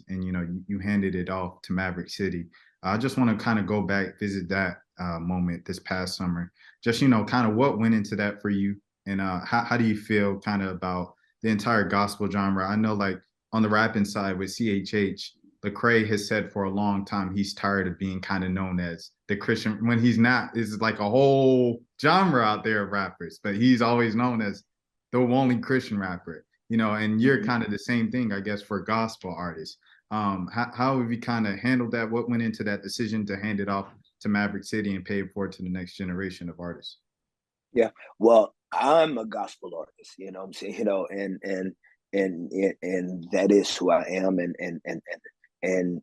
and you handed it off to Maverick City. I just want to kind of go back, visit that moment this past summer. Just kind of what went into that for you, and how do you feel kind of about the entire gospel genre? I know, like on the rapping side with CHH, Lecrae has said for a long time he's tired of being kind of known as the Christian when he's not. It's like a whole genre out there of rappers, but he's always known as the only Christian rapper. And you're kind of the same thing, I guess, for gospel artists. How have you kind of handled that? What went into that decision to hand it off to Maverick City and pay it forward to the next generation of artists? Yeah, well, I'm a gospel artist, you know what I'm saying, and that is who I am, and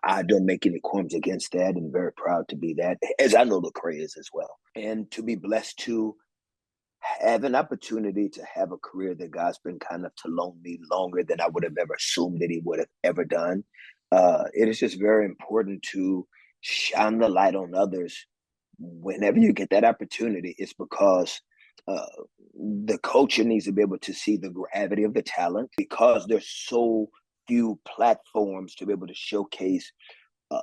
I don't make any qualms against that, and very proud to be that, as I know Lecrae is as well, and to be blessed to have an opportunity to have a career that God's been kind of to loan me longer than I would have ever assumed that He would have ever done. It is just very important to shine the light on others whenever you get that opportunity. It's because uh, the culture needs to be able to see the gravity of the talent, because there's so few platforms to be able to showcase uh,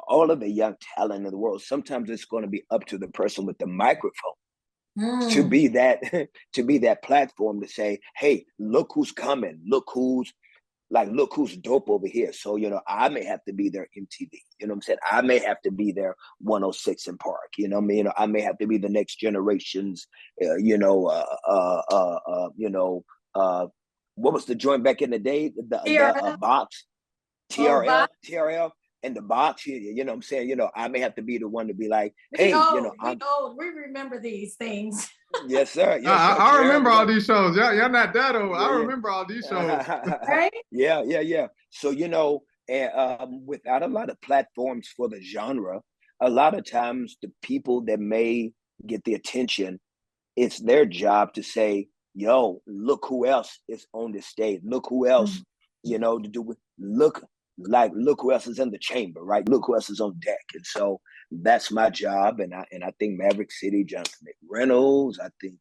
all of the young talent in the world. Sometimes it's going to be up to the person with the microphone to Mm. be that to be that platform to say, hey, look who's coming, look who's dope over here. So, I may have to be their MTV. You know what I'm saying? I may have to be their 106 in Park. You know what I mean? I may have to be the next generation's, what was the joint back in the day? The TRL. box, Oh, TRL, TRL, and the box. You know what I'm saying? I may have to be the one to be like, we hey, old. We I'm, old. We remember these things. yes, sir. Yes, I, sir. I TRL remember was all like, these shows. Y'all not that old. I yeah, remember all these shows. yeah. Right? So, and without a lot of platforms for the genre, a lot of times the people that may get the attention, it's their job to say, yo, look who else is on this stage. Look who else, Mm. to do with, look who else is in the chamber, right? Look who else is on deck. And so that's my job. And I think Maverick City, Jonathan McReynolds, I think,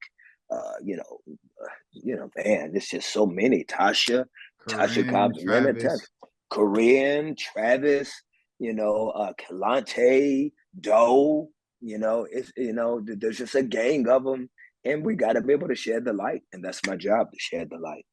man, there's just so many. Tasha Corinne, Cobbs Leonard, Travis. Corinne, Travis, Kalante, Doe, there's just a gang of them, and we got to be able to shed the light, and that's my job, to shed the light.